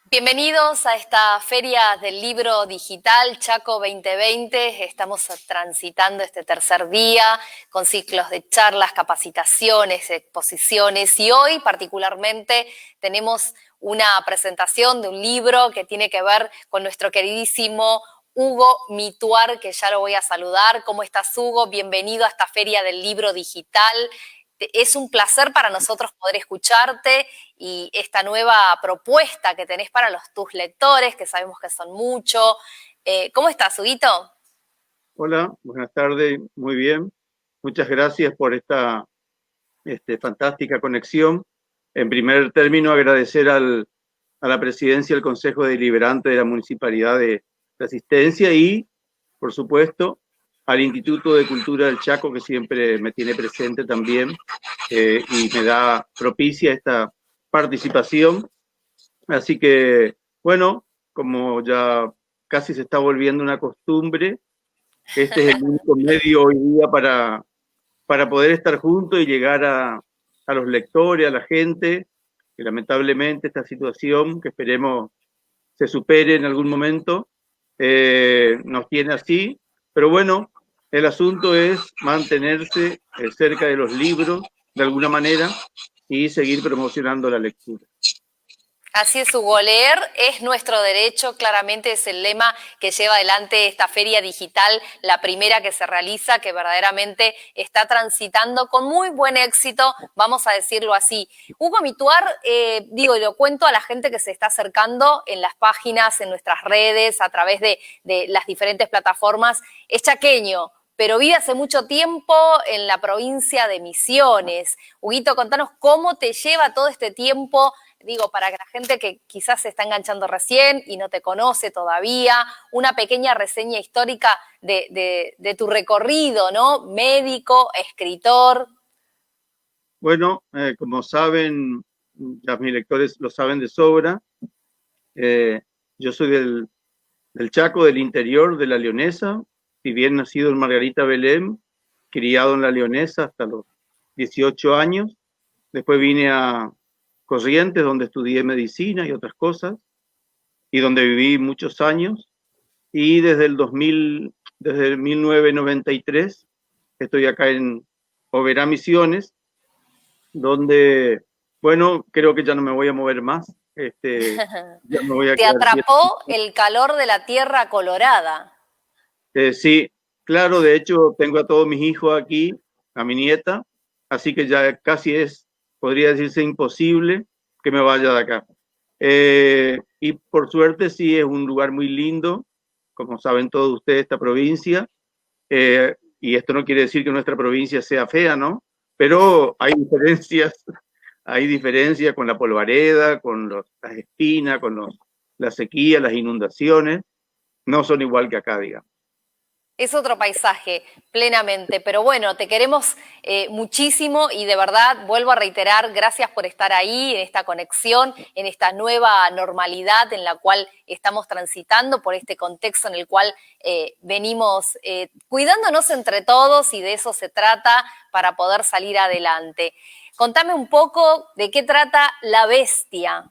Bienvenidos a esta Feria del Libro Digital Chaco 2020. Estamos transitando este tercer día con ciclos de charlas, capacitaciones, exposiciones y hoy particularmente tenemos una presentación de un libro que tiene que ver con nuestro queridísimo Hugo Mituar, que ya lo voy a saludar. ¿Cómo estás, Hugo? Bienvenido a esta Feria del Libro Digital. Es un placer para nosotros poder escucharte y esta nueva propuesta que tenés para tus lectores, que sabemos que son muchos. ¿Cómo estás, Huguito? Hola, buenas tardes, muy bien. Muchas gracias por esta fantástica conexión. En primer término, agradecer a la presidencia del Consejo Deliberante de la Municipalidad de Asistencia y, por supuesto, al Instituto de Cultura del Chaco, que siempre me tiene presente también y me da propicia esta participación. Así que, bueno, como ya casi se está volviendo una costumbre, este es el único medio hoy día para poder estar juntos y llegar a los lectores, a la gente, que lamentablemente esta situación, que esperemos se supere en algún momento, nos tiene así. Pero bueno, el asunto es mantenerse cerca de los libros, de alguna manera, y seguir promocionando la lectura. Así es, Hugo. Leer es nuestro derecho, claramente es el lema que lleva adelante esta feria digital, la primera que se realiza, que verdaderamente está transitando con muy buen éxito, vamos a decirlo así. Hugo Mituar, lo cuento a la gente que se está acercando en las páginas, en nuestras redes, a través de las diferentes plataformas, es chaqueño, pero vive hace mucho tiempo en la provincia de Misiones. Huguito, contanos cómo te lleva todo este tiempo, para que la gente que quizás se está enganchando recién y no te conoce todavía, una pequeña reseña histórica de tu recorrido, ¿no? Médico, escritor. Bueno, como saben, ya mis lectores lo saben de sobra, yo soy del Chaco, del interior de La Leonesa, si bien nacido en Margarita Belén, criado en La Leonesa hasta los 18 años. Después vine a Corrientes, donde estudié medicina y otras cosas, y donde viví muchos años. Y desde el 1993, estoy acá en Oberá, Misiones, donde, bueno, creo que ya no me voy a mover más. Ya me voy a Te quedar quieto. atrapó el calor de la tierra colorada. Sí, claro, de hecho tengo a todos mis hijos aquí, a mi nieta, así que ya casi podría decirse imposible que me vaya de acá. Y por suerte sí es un lugar muy lindo, como saben todos ustedes, esta provincia, y esto no quiere decir que nuestra provincia sea fea, ¿no? Pero hay diferencias con la polvareda, con las espinas, la sequía, las inundaciones, no son igual que acá, digamos. Es otro paisaje, plenamente. Pero bueno, te queremos muchísimo y de verdad, vuelvo a reiterar, gracias por estar ahí, en esta conexión, en esta nueva normalidad en la cual estamos transitando, por este contexto en el cual venimos cuidándonos entre todos y de eso se trata para poder salir adelante. Contame un poco de qué trata La Bestia.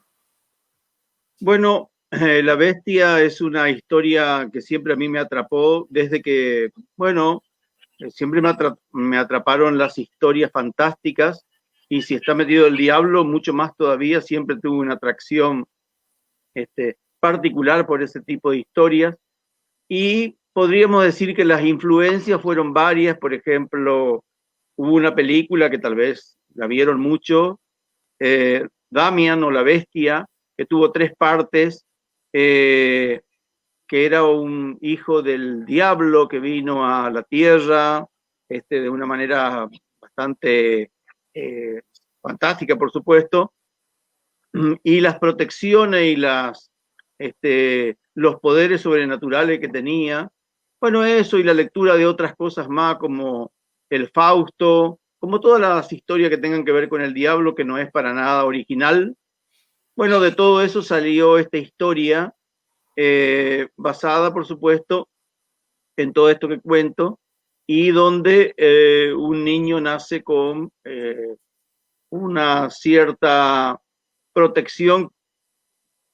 Bueno, La Bestia es una historia que siempre a mí me atrapó desde que, bueno, siempre me atraparon las historias fantásticas y si está metido el diablo, mucho más todavía, siempre tuve una atracción particular por ese tipo de historias y podríamos decir que las influencias fueron varias, por ejemplo, hubo una película que tal vez la vieron mucho, Damian o La Bestia, que tuvo tres partes, eh, que era un hijo del diablo que vino a la tierra de una manera bastante eh, fantástica, por supuesto, y las protecciones y los poderes sobrenaturales que tenía. Bueno, eso y la lectura de otras cosas más como el Fausto, como todas las historias que tengan que ver con el diablo, que no es para nada original. Bueno, de todo eso salió esta historia basada, por supuesto, en todo esto que cuento, y donde un niño nace con una cierta protección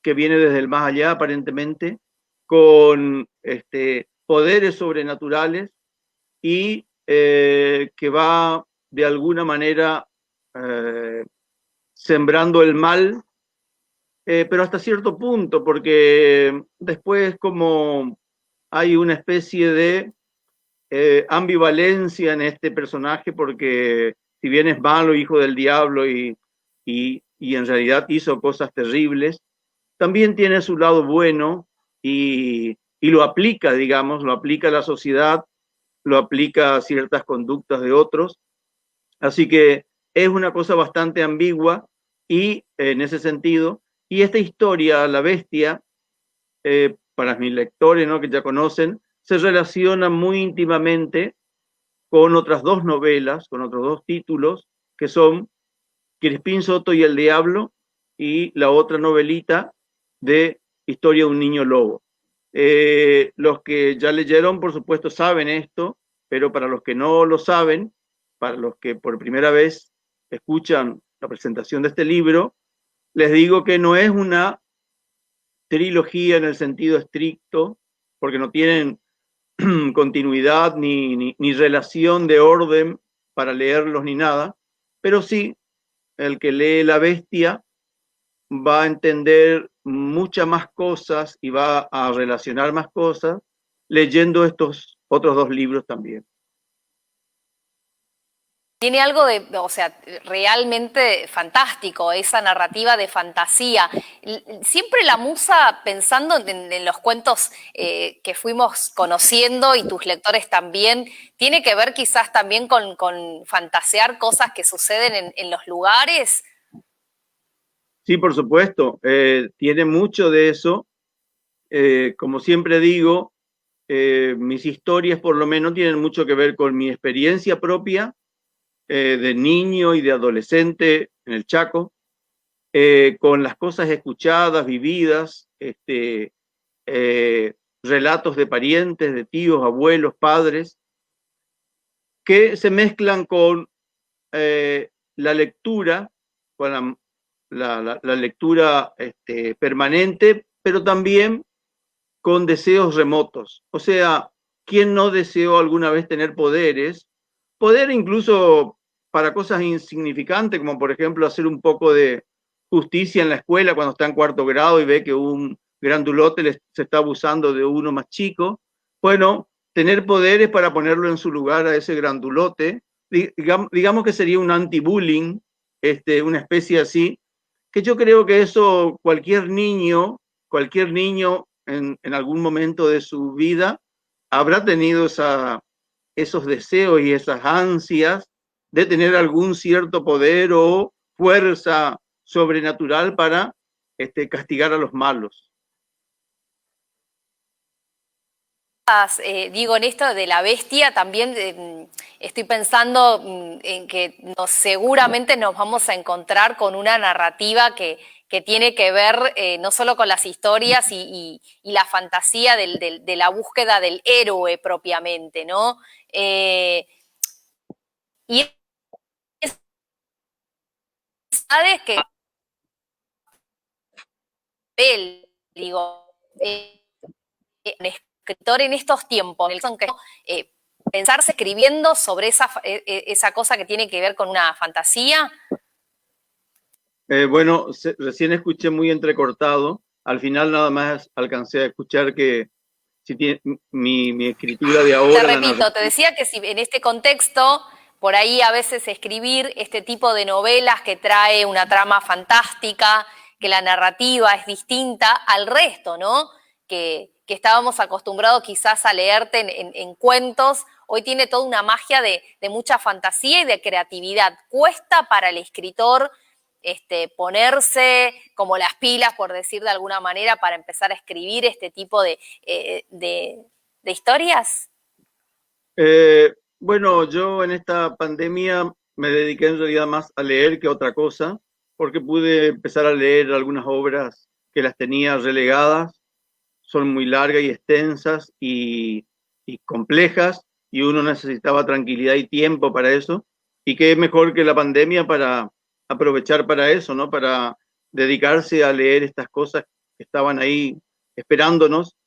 que viene desde el más allá aparentemente, con poderes sobrenaturales y que va de alguna manera sembrando el mal, pero hasta cierto punto, porque después como hay una especie de ambivalencia en este personaje, porque si bien es malo, hijo del diablo y en realidad hizo cosas terribles, también tiene su lado bueno y lo aplica, digamos, lo aplica a la sociedad, lo aplica a ciertas conductas de otros. Así que es una cosa bastante ambigua y en ese sentido, y esta historia, La Bestia, para mis lectores, ¿no?, que ya conocen, se relaciona muy íntimamente con otras dos novelas, con otros dos títulos, que son Crispín Soto y el Diablo, y la otra novelita de Historia de un niño lobo. Los que ya leyeron, por supuesto, saben esto, pero para los que no lo saben, para los que por primera vez escuchan la presentación de este libro, les digo que no es una trilogía en el sentido estricto, porque no tienen continuidad ni relación de orden para leerlos ni nada, pero sí, el que lee La Bestia va a entender muchas más cosas y va a relacionar más cosas leyendo estos otros dos libros también. Tiene algo de, o sea, realmente fantástico, esa narrativa de fantasía. Siempre la musa, pensando en los cuentos que fuimos conociendo y tus lectores también, tiene que ver quizás también con fantasear cosas que suceden en los lugares. Sí, por supuesto, tiene mucho de eso. Como siempre digo, mis historias por lo menos tienen mucho que ver con mi experiencia propia de niño y de adolescente en el Chaco, con las cosas escuchadas, vividas, relatos de parientes, de tíos, abuelos, padres, que se mezclan con la lectura, con la lectura permanente, pero también con deseos remotos. O sea, ¿quién no deseó alguna vez tener poderes? Poder incluso para cosas insignificantes, como por ejemplo hacer un poco de justicia en la escuela cuando está en cuarto grado y ve que un grandulote se está abusando de uno más chico. Bueno, tener poderes para ponerlo en su lugar a ese grandulote, digamos que sería un anti-bullying, una especie así, que yo creo que eso cualquier niño en algún momento de su vida habrá tenido esos deseos y esas ansias de tener algún cierto poder o fuerza sobrenatural para castigar a los malos. Digo, en esto de La Bestia también estoy pensando en que seguramente nos vamos a encontrar con una narrativa que tiene que ver no solo con las historias y la fantasía de la búsqueda del héroe propiamente, ¿no? Y sabes que él, digo, un escritor en estos tiempos, Nelson, que pensarse escribiendo sobre esa cosa que tiene que ver con una fantasía. Bueno, recién escuché muy entrecortado, al final nada más alcancé a escuchar que si tiene, mi escritura de ahora... Te repito, te decía que si en este contexto, por ahí a veces escribir este tipo de novelas que trae una trama fantástica, que la narrativa es distinta al resto, ¿no? Que estábamos acostumbrados quizás a leerte en cuentos, hoy tiene toda una magia de mucha fantasía y de creatividad. Cuesta para el escritor ponerse como las pilas, por decir de alguna manera, para empezar a escribir este tipo de historias. Bueno, yo en esta pandemia me dediqué en realidad más a leer que a otra cosa, porque pude empezar a leer algunas obras que las tenía relegadas, son muy largas y extensas y complejas, y uno necesitaba tranquilidad y tiempo para eso, y qué mejor que la pandemia para aprovechar para eso, ¿no? Para dedicarse a leer estas cosas estaban ahí esperándonos.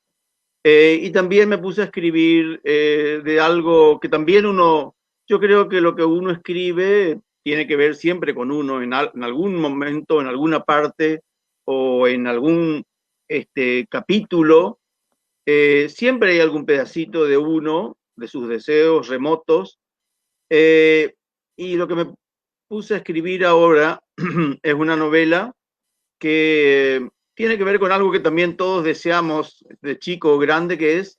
Y también me puse a escribir de algo que también yo creo que lo que uno escribe tiene que ver siempre con uno, en algún momento, en alguna parte o en algún capítulo, siempre hay algún pedacito de uno, de sus deseos remotos, y lo que me puse a escribir ahora es una novela que tiene que ver con algo que también todos deseamos de chico o grande, que es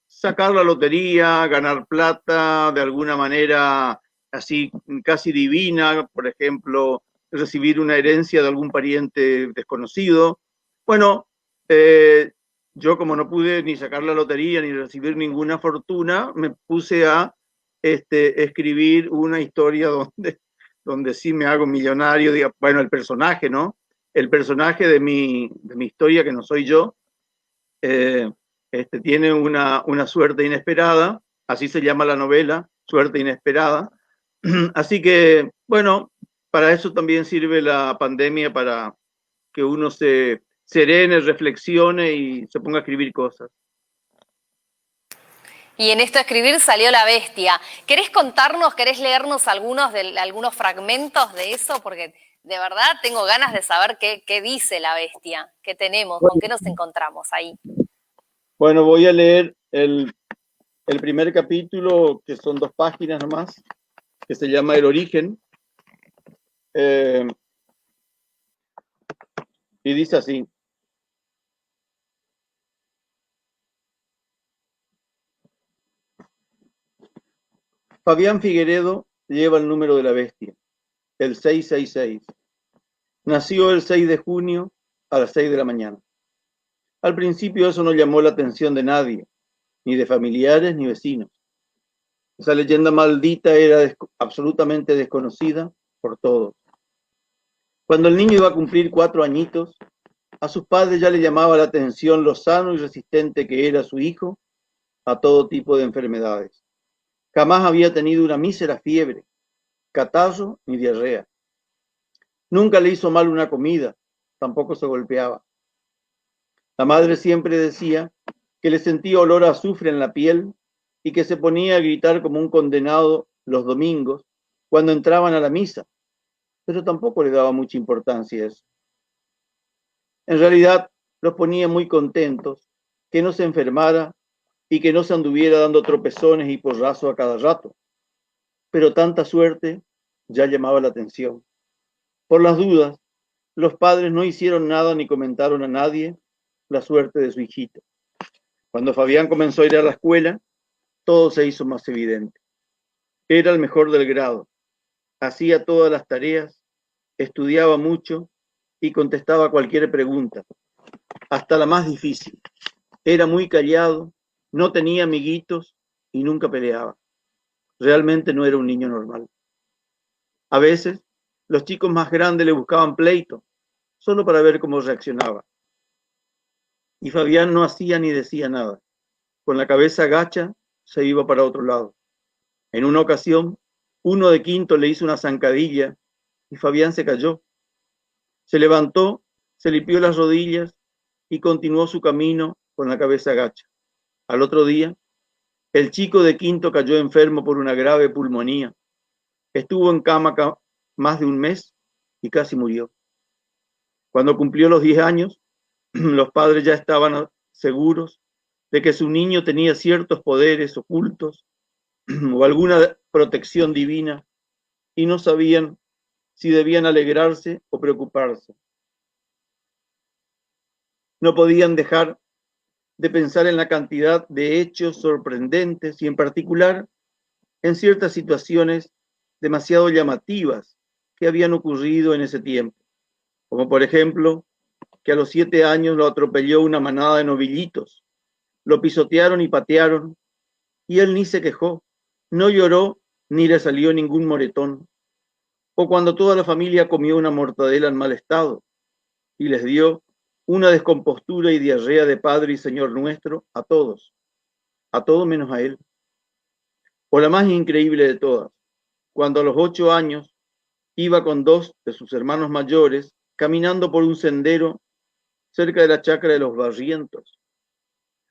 sacar la lotería, ganar plata de alguna manera así casi divina, por ejemplo, recibir una herencia de algún pariente desconocido. Bueno, yo como no pude ni sacar la lotería ni recibir ninguna fortuna, me puse a escribir una historia donde sí me hago millonario, bueno, el personaje, ¿no? El personaje de mi historia, que no soy yo, tiene una suerte inesperada, así se llama la novela, Suerte Inesperada. Así que, bueno, para eso también sirve la pandemia, para que uno se serene, reflexione y se ponga a escribir cosas. Y en esto escribir salió La Bestia. ¿Querés contarnos, querés leernos algunos fragmentos de eso? Porque de verdad tengo ganas de saber qué dice La Bestia, qué tenemos, con qué nos encontramos ahí. Bueno, voy a leer el primer capítulo, que son 2 páginas nomás, que se llama El Origen. Y dice así: Fabián Figueredo lleva el número de la bestia, el 666. Nació el 6 de junio a las 6 de la mañana. Al principio eso no llamó la atención de nadie, ni de familiares ni vecinos. Esa leyenda maldita era absolutamente desconocida por todos. Cuando el niño iba a cumplir 4 añitos, a sus padres ya le llamaba la atención lo sano y resistente que era su hijo a todo tipo de enfermedades. Jamás había tenido una mísera fiebre, catarro ni diarrea. Nunca le hizo mal una comida, tampoco se golpeaba. La madre siempre decía que le sentía olor a azufre en la piel y que se ponía a gritar como un condenado los domingos cuando entraban a la misa, pero tampoco le daba mucha importancia a eso. En realidad, los ponía muy contentos, que no se enfermara y que no se anduviera dando tropezones y porrazos a cada rato. Pero tanta suerte ya llamaba la atención. Por las dudas, los padres no hicieron nada ni comentaron a nadie la suerte de su hijito. Cuando Fabián comenzó a ir a la escuela, todo se hizo más evidente. Era el mejor del grado, hacía todas las tareas, estudiaba mucho y contestaba cualquier pregunta, hasta la más difícil. Era muy callado, no tenía amiguitos y nunca peleaba. Realmente no era un niño normal. A veces, los chicos más grandes le buscaban pleito, solo para ver cómo reaccionaba. Y Fabián no hacía ni decía nada. Con la cabeza gacha, se iba para otro lado. En una ocasión, uno de quinto le hizo una zancadilla y Fabián se cayó. Se levantó, se limpió las rodillas y continuó su camino con la cabeza gacha. Al otro día, el chico de quinto cayó enfermo por una grave pulmonía. Estuvo en cama más de un mes y casi murió. Cuando cumplió los 10 años, los padres ya estaban seguros de que su niño tenía ciertos poderes ocultos o alguna protección divina y no sabían si debían alegrarse o preocuparse. No podían dejar de pensar en la cantidad de hechos sorprendentes y en particular en ciertas situaciones demasiado llamativas que habían ocurrido en ese tiempo, como por ejemplo que a los 7 años lo atropelló una manada de novillitos, lo pisotearon y patearon y él ni se quejó, no lloró ni le salió ningún moretón, o cuando toda la familia comió una mortadela en mal estado y les dio una descompostura y diarrea de Padre y Señor nuestro a todos menos a él. O la más increíble de todas, cuando a los 8 años iba con 2 de sus hermanos mayores caminando por un sendero cerca de la chacra de los Barrientos,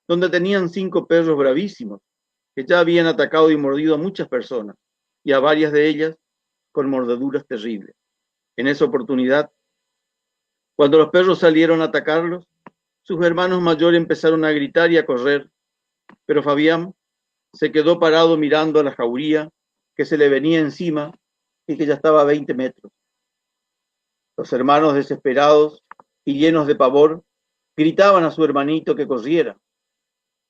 donde tenían 5 perros bravísimos, que ya habían atacado y mordido a muchas personas, y a varias de ellas con mordeduras terribles. En esa oportunidad, cuando los perros salieron a atacarlos, sus hermanos mayores empezaron a gritar y a correr, pero Fabián se quedó parado mirando a la jauría que se le venía encima y que ya estaba a 20 metros. Los hermanos, desesperados y llenos de pavor, gritaban a su hermanito que corriera.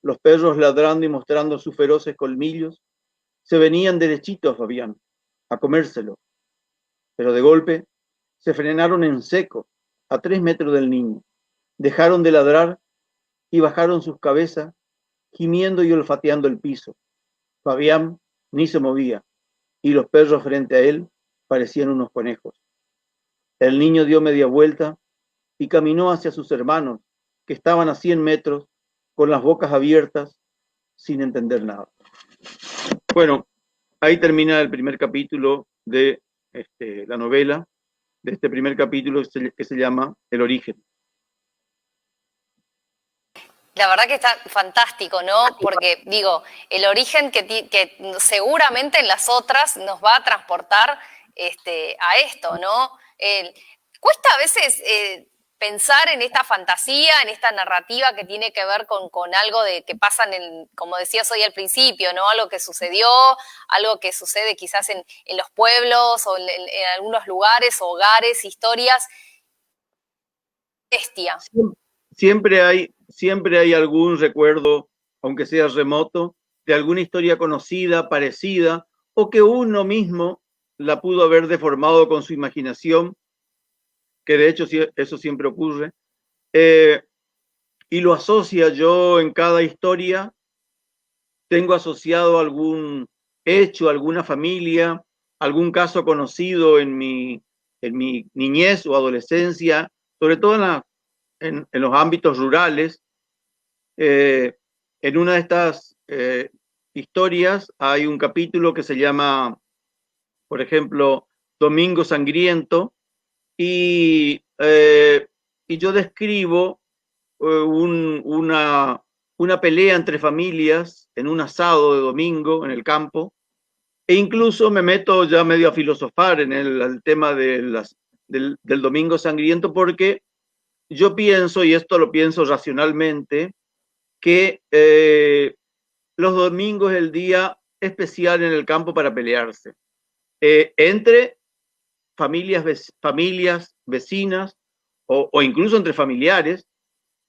Los perros, ladrando y mostrando sus feroces colmillos, se venían derechito a Fabián, a comérselo. Pero de golpe se frenaron en seco, a 3 metros del niño. Dejaron de ladrar y bajaron sus cabezas, gimiendo y olfateando el piso. Fabián ni se movía, y los perros frente a él parecían unos conejos. El niño dio media vuelta y caminó hacia sus hermanos, que estaban a 100 metros, con las bocas abiertas, sin entender nada. Bueno, ahí termina el primer capítulo de la novela, de este primer capítulo que se llama El origen. La verdad que está fantástico, ¿no? Porque, digo, el origen que seguramente en las otras nos va a transportar a esto, ¿no? Cuesta a veces pensar en esta fantasía, en esta narrativa que tiene que ver con algo que pasa como decías hoy al principio, ¿no? Algo que sucedió, algo que sucede quizás en los pueblos o en algunos lugares, hogares, historias. Bestia. Siempre hay algún recuerdo, aunque sea remoto, de alguna historia conocida, parecida, o que uno mismo la pudo haber deformado con su imaginación, que de hecho eso siempre ocurre, y lo asocia. Yo en cada historia tengo asociado algún hecho, alguna familia, algún caso conocido en mi niñez o adolescencia, sobre todo en los ámbitos rurales. En una de estas historias hay un capítulo que se llama, por ejemplo, Domingo Sangriento, y yo describo una pelea entre familias en un asado de domingo en el campo, e incluso me meto ya medio a filosofar en el tema del Domingo Sangriento, porque yo pienso, y esto lo pienso racionalmente, que los domingos es el día especial en el campo para pelearse, entre familias vecinas o incluso entre familiares,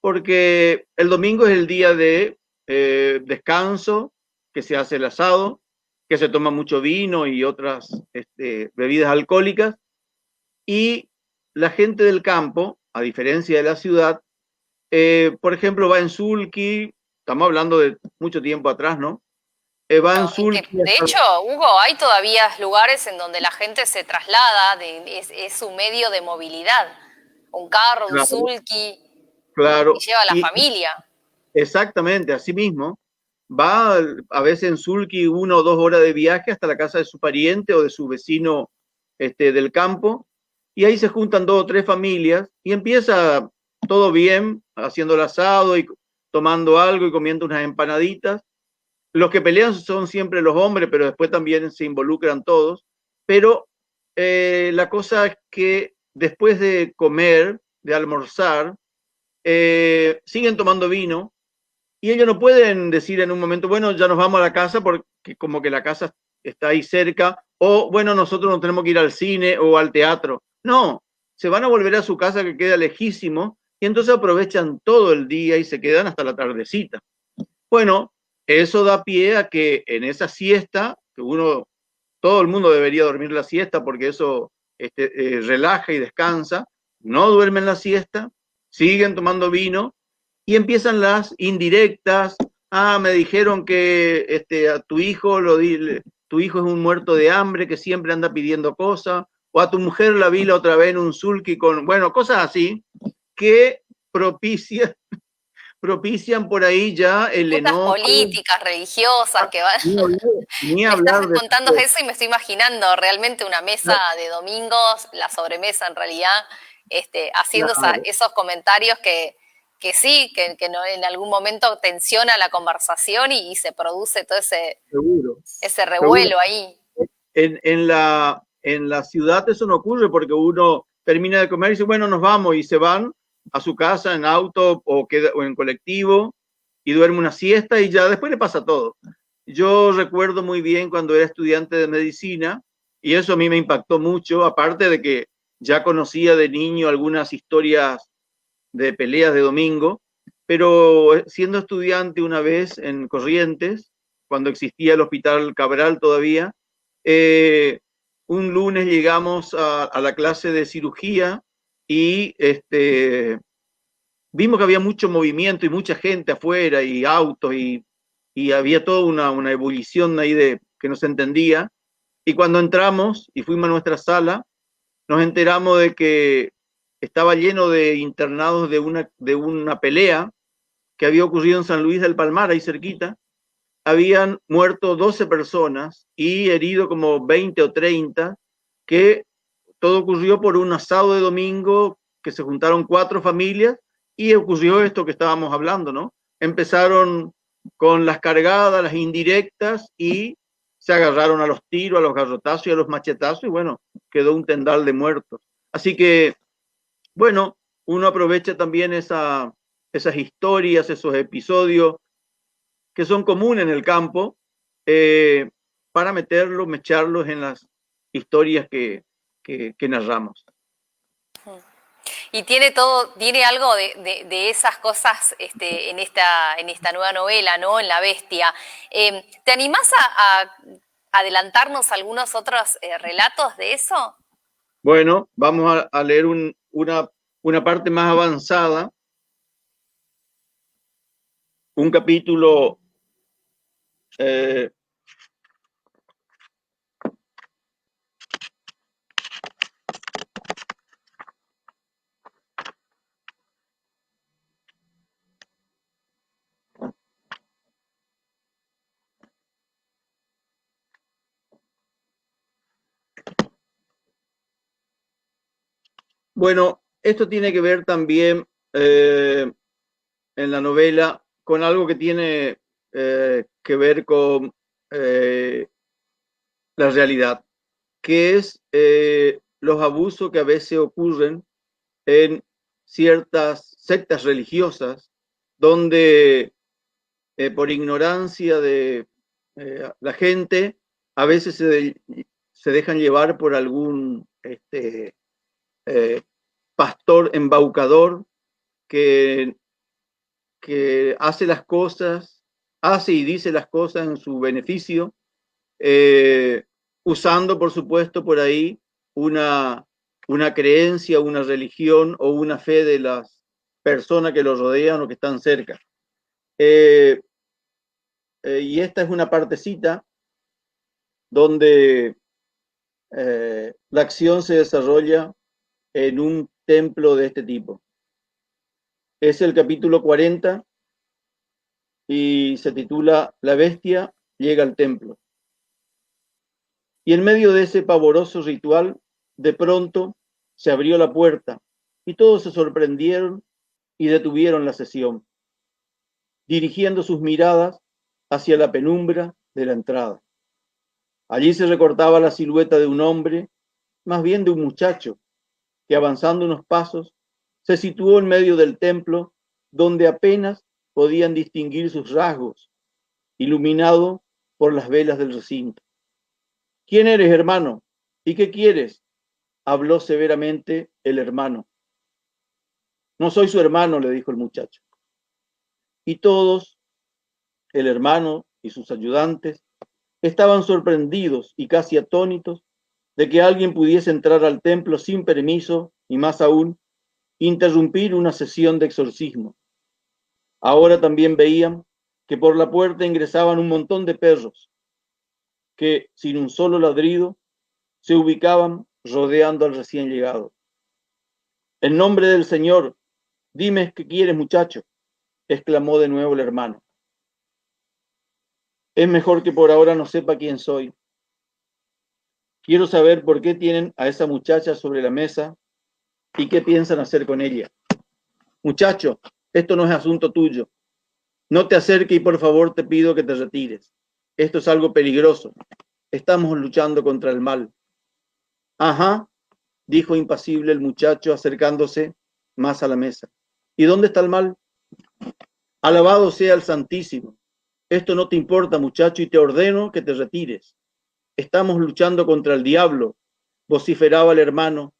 porque el domingo es el día de descanso, que se hace el asado, que se toma mucho vino y otras bebidas alcohólicas, y la gente del campo, a diferencia de la ciudad, por ejemplo, va en sulky. Estamos hablando de mucho tiempo atrás, ¿no? Va en sulky. De hecho, Hugo, hay todavía lugares en donde la gente se traslada, es su medio de movilidad. Un carro, un sulky, claro, y lleva a la familia. Exactamente, así mismo. Va a veces en sulky 1 o 2 horas de viaje hasta la casa de su pariente o de su vecino del campo, y ahí se juntan 2 o 3 familias y empieza todo bien, haciendo el asado y tomando algo y comiendo unas empanaditas. Los que pelean son siempre los hombres, pero después también se involucran todos. Pero la cosa es que después de comer, de almorzar, siguen tomando vino, y ellos no pueden decir en un momento, bueno, ya nos vamos a la casa, porque como que la casa está ahí cerca, o bueno, nosotros no tenemos que ir al cine o al teatro. No, se van a volver a su casa, que queda lejísimo, y entonces aprovechan todo el día y se quedan hasta la tardecita. Bueno, eso da pie a que en esa siesta, que todo el mundo debería dormir la siesta porque eso relaja y descansa, no duermen la siesta, siguen tomando vino y empiezan las indirectas. Me dijeron que a tu hijo tu hijo es un muerto de hambre que siempre anda pidiendo cosas, o a tu mujer la vi la otra vez en un sulky bueno, cosas así que propician por ahí ya el enojo. Políticas, religiosas, que van. Ni me hablar estás contando eso y me estoy imaginando realmente una mesa de domingos, la sobremesa en realidad, haciendo Claro, esos comentarios que sí, que no, en algún momento tensiona la conversación y se produce todo seguro, ese seguro. revuelo ahí. En la ciudad eso no ocurre porque uno termina de comer y dice, bueno, nos vamos y se van a su casa en auto o en colectivo y duerme una siesta y ya después le pasa todo. Yo recuerdo muy bien cuando era estudiante de medicina y eso a mí me impactó mucho, aparte de que ya conocía de niño algunas historias de peleas de domingo, pero siendo estudiante una vez en Corrientes, cuando existía el Hospital Cabral todavía, eh, un lunes llegamos a la clase de cirugía y vimos que había mucho movimiento y mucha gente afuera y autos y había toda una ebullición ahí de que no se entendía. Y cuando entramos y fuimos a nuestra sala, nos enteramos de que estaba lleno de internados de una pelea que había ocurrido en San Luis del Palmar, ahí cerquita. Habían muerto 12 personas y herido como 20 o 30, que todo ocurrió por un asado de domingo, que se juntaron 4 familias y ocurrió esto que estábamos hablando, ¿no? Empezaron con las cargadas, las indirectas y se agarraron a los tiros, a los garrotazos y a los machetazos y bueno, quedó un tendal de muertos. Así que, bueno, uno aprovecha también esas historias, esos episodios que son comunes en el campo, eh, para meterlos, mecharlos en las historias que narramos. Y tiene algo de esas cosas en esta nueva novela, ¿no? En La Bestia. ¿Te animás a adelantarnos algunos otros relatos de eso? Bueno, vamos a leer una parte más avanzada, un capítulo. eh, bueno, esto tiene que ver también, en la novela con algo que tiene que ver con la realidad, que es los abusos que a veces ocurren en ciertas sectas religiosas, donde por ignorancia de la gente, a veces se dejan llevar por algún eh, pastor embaucador que, que hace las cosas, hace y dice las cosas en su beneficio, eh, usando, por supuesto, por ahí una creencia, una religión o una fe de las personas que lo rodean o que están cerca. Eh, y esta es una partecita donde la acción se desarrolla en un templo de este tipo. Es el capítulo 40 y se titula La bestia llega al templo. Y en medio de ese pavoroso ritual, de pronto se abrió la puerta y todos se sorprendieron y detuvieron la sesión, dirigiendo sus miradas hacia la penumbra de la entrada. Allí se recortaba la silueta de un hombre, más bien de un muchacho, que avanzando unos pasos se situó en medio del templo, donde apenas podían distinguir sus rasgos, iluminado por las velas del recinto. ¿Quién eres, hermano? ¿Y qué quieres? Habló severamente el hermano. No soy su hermano, le dijo el muchacho. Y todos, el hermano y sus ayudantes, estaban sorprendidos y casi atónitos de que alguien pudiese entrar al templo sin permiso y más aún interrumpir una sesión de exorcismo. Ahora también veían que por la puerta ingresaban un montón de perros que, sin un solo ladrido, se ubicaban rodeando al recién llegado. En nombre del Señor, dime qué quieres, muchacho, exclamó de nuevo el hermano. Es mejor que por ahora no sepa quién soy. Quiero saber por qué tienen a esa muchacha sobre la mesa ¿Y qué piensan hacer con ella? Muchacho, esto no es asunto tuyo. No te acerques y por favor te pido que te retires. Esto es algo peligroso. Estamos luchando contra el mal. Ajá, dijo impasible el muchacho acercándose más a la mesa. ¿Y dónde está el mal? Alabado sea el Santísimo. Esto no te importa, muchacho, y te ordeno que te retires. Estamos luchando contra el diablo, vociferaba el hermano,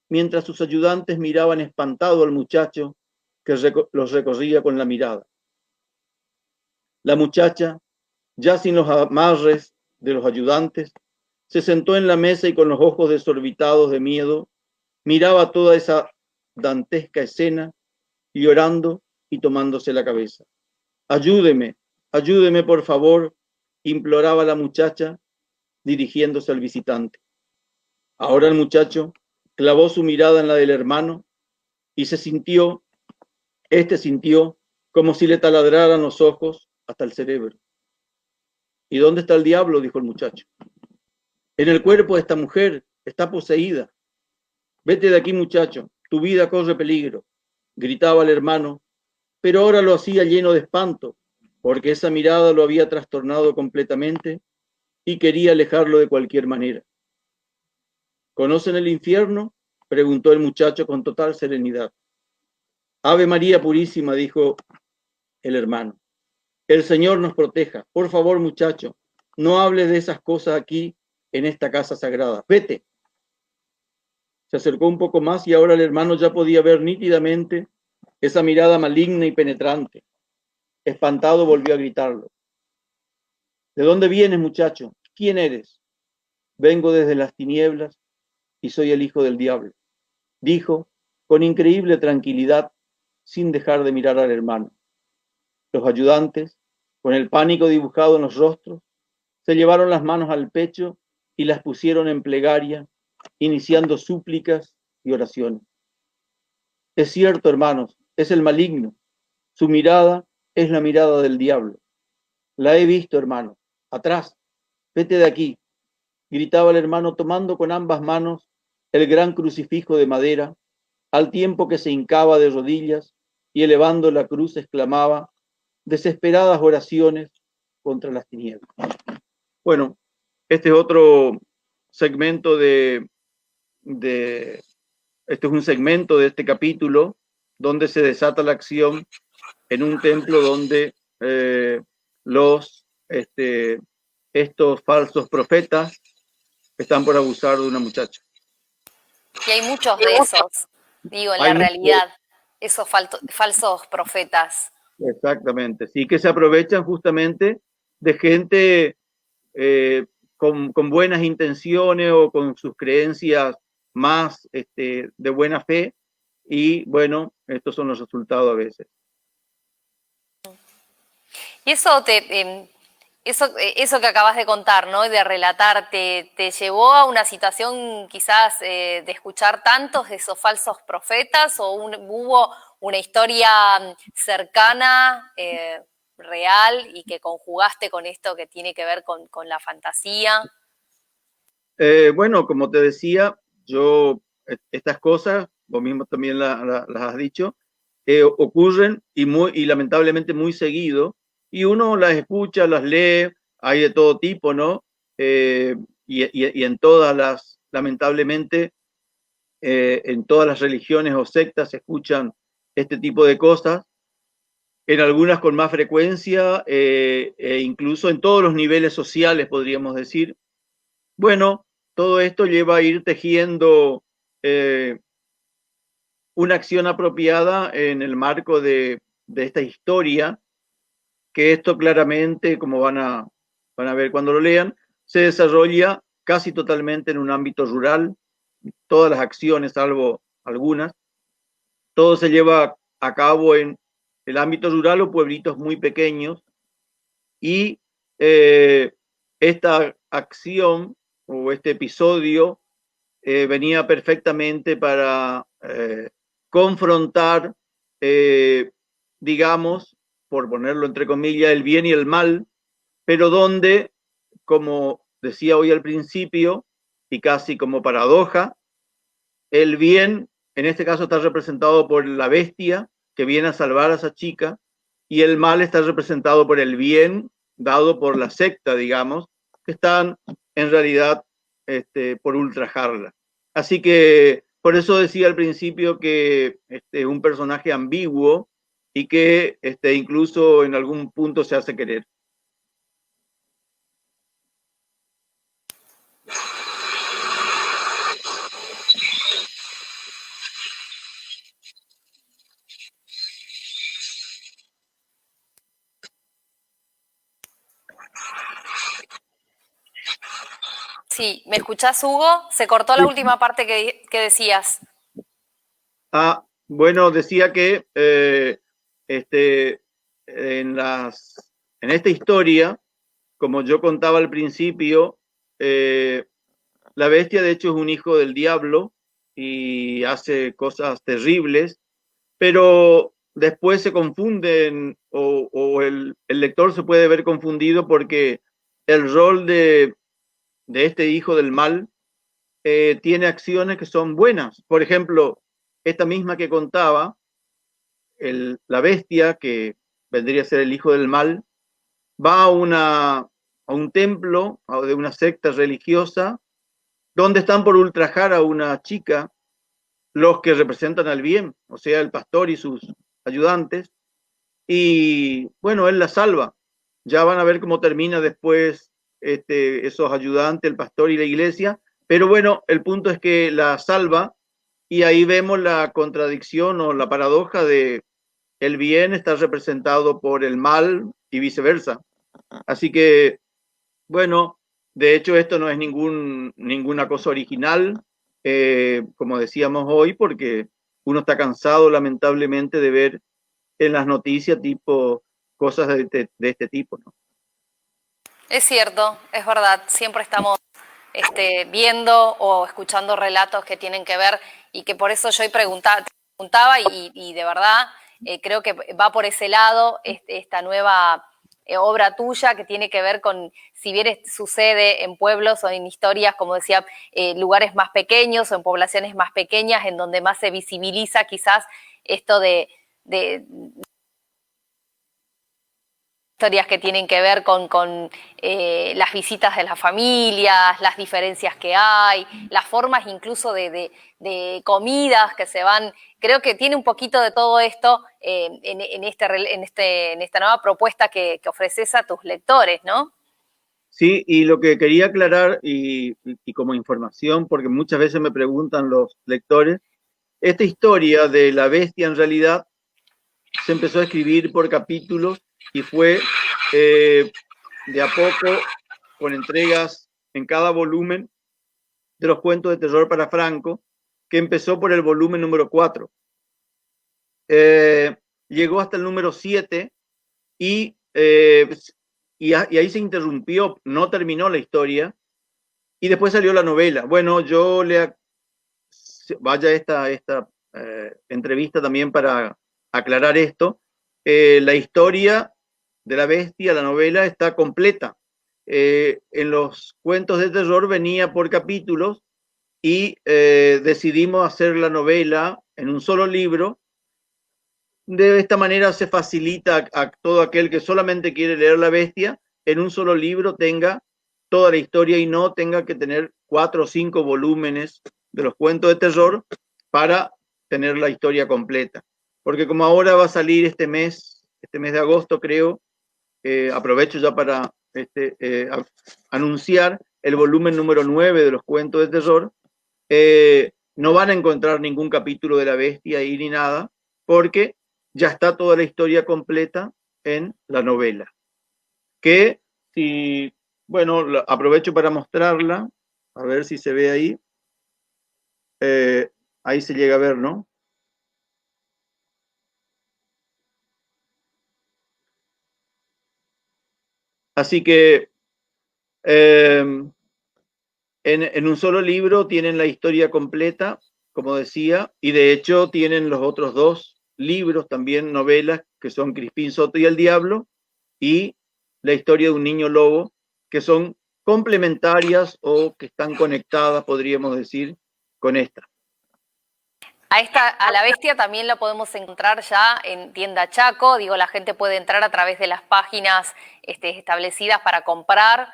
mientras sus ayudantes miraban espantado al muchacho que los recorría con la mirada. La muchacha, ya sin los amarres de los ayudantes, se sentó en la mesa y con los ojos desorbitados de miedo miraba toda esa dantesca escena, llorando y tomándose la cabeza. Ayúdeme, ayúdeme por favor, imploraba la muchacha dirigiéndose al visitante. Ahora el muchacho clavó su mirada en la del hermano y sintió como si le taladraran los ojos hasta el cerebro. ¿Y dónde está el diablo?, dijo el muchacho. En el cuerpo de esta mujer, está poseída. Vete de aquí, muchacho, tu vida corre peligro, gritaba el hermano, pero ahora lo hacía lleno de espanto, porque esa mirada lo había trastornado completamente y quería alejarlo de cualquier manera. ¿Conocen el infierno?, preguntó el muchacho con total serenidad. Ave María Purísima, dijo el hermano. El Señor nos proteja. Por favor, muchacho, no hable de esas cosas aquí en esta casa sagrada. Vete. Se acercó un poco más y ahora el hermano ya podía ver nítidamente esa mirada maligna y penetrante. Espantado volvió a gritarlo. ¿De dónde vienes, muchacho? ¿Quién eres? Vengo desde las tinieblas y soy el hijo del diablo, dijo con increíble tranquilidad, sin dejar de mirar al hermano. Los ayudantes, con el pánico dibujado en los rostros, se llevaron las manos al pecho y las pusieron en plegaria, iniciando súplicas y oraciones. Es cierto, hermanos, es el maligno. Su mirada es la mirada del diablo. La he visto, hermano. Atrás, vete de aquí, gritaba el hermano tomando con ambas manos el gran crucifijo de madera, al tiempo que se hincaba de rodillas y elevando la cruz exclamaba desesperadas oraciones contra las tinieblas. Bueno, este es otro segmento este es un segmento de este capítulo donde se desata la acción en un templo donde estos falsos profetas están por abusar de una muchacha. Y hay muchos de esos, digo, en la realidad, esos falsos profetas. Exactamente, sí, que se aprovechan justamente de gente con buenas intenciones o con sus creencias más de buena fe, y bueno, estos son los resultados a veces. Y eso que acabas de contar, ¿no?, de relatar, ¿te llevó a una situación quizás de escuchar tantos de esos falsos profetas o hubo una historia cercana, real, y que conjugaste con esto que tiene que ver con la fantasía? Bueno, como te decía, estas cosas, vos mismo también las has dicho, ocurren y lamentablemente muy seguido, y uno las escucha, las lee, hay de todo tipo, ¿no? Y en todas lamentablemente, en todas las religiones o sectas se escuchan este tipo de cosas, en algunas con más frecuencia, incluso en todos los niveles sociales, podríamos decir. Bueno, todo esto lleva a ir tejiendo una acción apropiada en el marco de esta historia, que esto claramente, como van a ver cuando lo lean, se desarrolla casi totalmente en un ámbito rural. Todas las acciones, salvo algunas, todo se lleva a cabo en el ámbito rural o pueblitos muy pequeños, y esta acción o este episodio venía perfectamente para confrontar, digamos, por ponerlo entre comillas, el bien y el mal, pero donde, como decía hoy al principio, y casi como paradoja, el bien en este caso está representado por la bestia que viene a salvar a esa chica, y el mal está representado por el bien dado por la secta, digamos, que están en realidad por ultrajarla. Así que por eso decía al principio que es un personaje ambiguo y que incluso en algún punto se hace querer. Sí, ¿me escuchás, Hugo? Se cortó la última parte que decías. Ah, bueno, decía que en esta historia, como yo contaba al principio, la bestia de hecho es un hijo del diablo y hace cosas terribles, pero después se confunden o el lector se puede ver confundido porque el rol de este hijo del mal tiene acciones que son buenas. Por ejemplo, esta misma que contaba, la bestia, que vendría a ser el hijo del mal, va a un templo de una secta religiosa donde están por ultrajar a una chica los que representan al bien, o sea, el pastor y sus ayudantes, y bueno, él la salva. Ya van a ver cómo termina después esos ayudantes, el pastor y la iglesia, pero bueno, el punto es que la salva y ahí vemos la contradicción o la paradoja de el bien está representado por el mal y viceversa. Así que, bueno, de hecho esto no es ninguna cosa original, como decíamos hoy, porque uno está cansado lamentablemente de ver en las noticias tipo cosas de este tipo, ¿no? Es cierto, es verdad, siempre estamos viendo o escuchando relatos que tienen que ver y que por eso yo hoy preguntaba y de verdad creo que va por ese lado esta nueva obra tuya que tiene que ver con, si bien sucede en pueblos o en historias, como decía, lugares más pequeños o en poblaciones más pequeñas, en donde más se visibiliza quizás esto de historias que tienen que ver con las visitas de las familias, las diferencias que hay, las formas incluso de comidas que se van. Creo que tiene un poquito de todo esto en esta nueva propuesta que ofreces a tus lectores, ¿no? Sí, y lo que quería aclarar y como información, porque muchas veces me preguntan los lectores, esta historia de la bestia en realidad se empezó a escribir por capítulos y fue de a poco con entregas en cada volumen de los cuentos de terror para Franco, que empezó por el volumen número 4. Llegó hasta el número 7 y, y ahí se interrumpió, no terminó la historia, y después salió la novela. Bueno, yo vaya esta entrevista también para aclarar esto. La historia de la bestia, la novela, está completa. En los cuentos de terror venía por capítulos y decidimos hacer la novela en un solo libro. De esta manera se facilita a todo aquel que solamente quiere leer La Bestia, en un solo libro tenga toda la historia y no tenga que tener 4 o 5 volúmenes de los cuentos de terror para tener la historia completa. Porque como ahora va a salir este mes de agosto, creo, aprovecho ya para anunciar el volumen número 9 de los cuentos de terror. No van a encontrar ningún capítulo de La Bestia ahí ni nada, porque ya está toda la historia completa en la novela. Que si, bueno, aprovecho para mostrarla, a ver si se ve ahí. Ahí se llega a ver, ¿no? Así que en un solo libro tienen la historia completa, como decía, y de hecho tienen los otros 2 libros, también novelas, que son Crispín Soto y el Diablo, y La historia de un niño lobo, que son complementarias o que están conectadas, podríamos decir, con esta. A la bestia también la podemos encontrar ya en Tienda Chaco. Digo, la gente puede entrar a través de las páginas establecidas para comprar,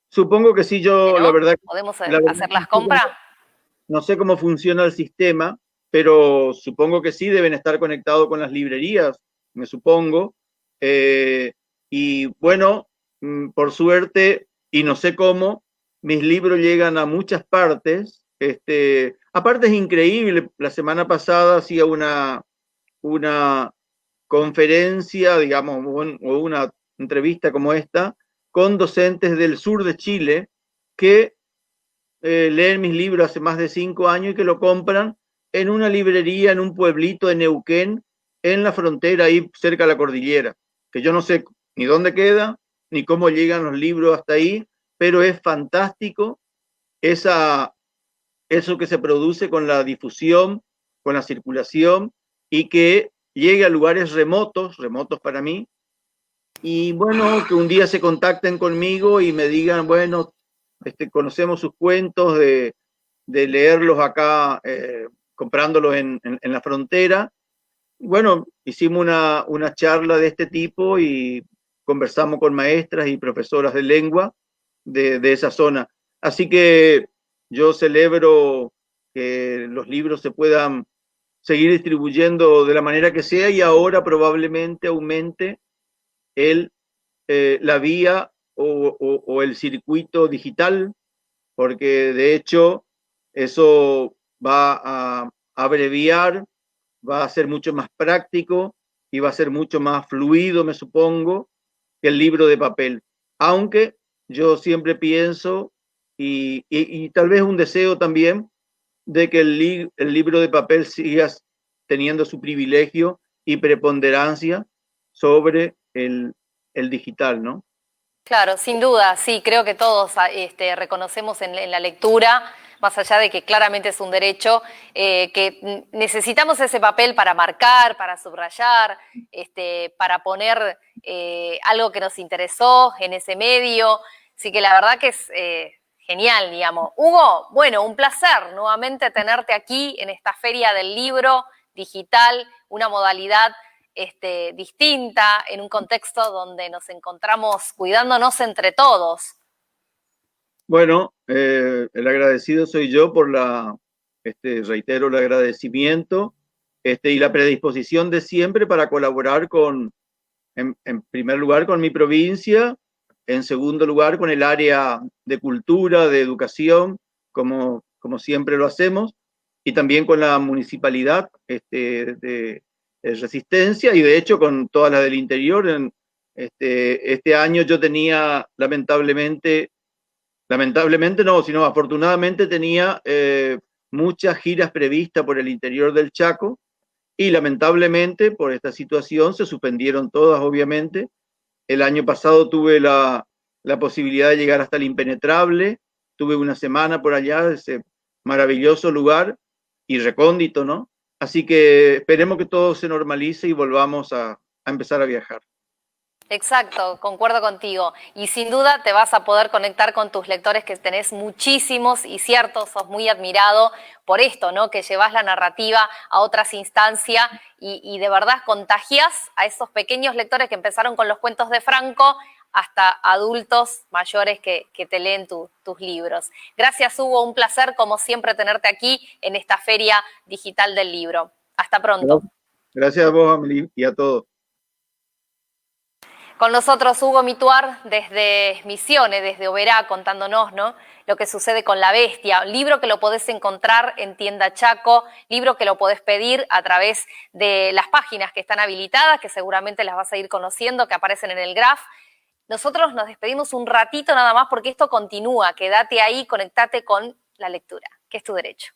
Supongo que sí, yo ¿no? ¿Podemos la verdad hacer las compras? no sé cómo funciona el sistema, pero supongo que sí deben estar conectados con las librerías, me supongo. Eh, y bueno, por suerte, y no sé cómo, mis libros llegan a muchas partes. Aparte es increíble, la semana pasada hacía una conferencia, digamos, o una entrevista como esta, con docentes del sur de Chile que leen mis libros hace más de 5 años y que lo compran en una librería en un pueblito de Neuquén, en la frontera, ahí cerca de la cordillera, que yo no sé ni dónde queda, ni cómo llegan los libros hasta ahí, pero es fantástico esa, eso que se produce con la difusión, con la circulación, y que llegue a lugares remotos, remotos para mí, y bueno, que un día se contacten conmigo y me digan, bueno, conocemos sus cuentos, de leerlos acá, comprándolos en la frontera. Bueno, hicimos una charla de este tipo y conversamos con maestras y profesoras de lengua de esa zona. Así que yo celebro que los libros se puedan seguir distribuyendo de la manera que sea y ahora probablemente aumente el, la vía o el circuito digital, porque de hecho eso va a abreviar, va a ser mucho más práctico y va a ser mucho más fluido, me supongo, que el libro de papel. Aunque yo siempre pienso, y tal vez un deseo también, de que el libro de papel siga teniendo su privilegio y preponderancia sobre el digital, ¿no? Claro, sin duda, sí, creo que todos reconocemos en la lectura, más allá de que claramente es un derecho, que necesitamos ese papel para marcar, para subrayar, para poner algo que nos interesó en ese medio. Así que la verdad que es genial, digamos. Hugo, bueno, un placer nuevamente tenerte aquí en esta feria del libro digital, una modalidad distinta, en un contexto donde nos encontramos cuidándonos entre todos. Bueno, el agradecido soy yo por reitero el agradecimiento, y la predisposición de siempre para colaborar en primer lugar, con mi provincia, en segundo lugar, con el área de cultura, de educación, como siempre lo hacemos, y también con la municipalidad, de Resistencia, y de hecho con todas las del interior. Este año yo tenía, lamentablemente no, sino afortunadamente tenía muchas giras previstas por el interior del Chaco, y lamentablemente por esta situación se suspendieron todas, obviamente. El año pasado tuve la posibilidad de llegar hasta el Impenetrable, tuve una semana por allá, ese maravilloso lugar y recóndito, ¿no? Así que esperemos que todo se normalice y volvamos a empezar a viajar. Exacto, concuerdo contigo. Y sin duda te vas a poder conectar con tus lectores, que tenés muchísimos, y cierto, sos muy admirado por esto, ¿no? Que llevas la narrativa a otras instancias y de verdad contagias a esos pequeños lectores que empezaron con los cuentos de Franco hasta adultos mayores que te leen tus libros. Gracias, Hugo, un placer como siempre tenerte aquí en esta Feria Digital del Libro. Hasta pronto. Gracias a vos, Amelie, y a todos. Con nosotros Hugo Mituar desde Misiones, desde Oberá, contándonos, ¿no?, lo que sucede con La Bestia, libro que lo podés encontrar en Tienda Chaco, libro que lo podés pedir a través de las páginas que están habilitadas, que seguramente las vas a ir conociendo, que aparecen en el graph. Nosotros nos despedimos un ratito nada más porque esto continúa. Quédate ahí, conectate con la lectura, que es tu derecho.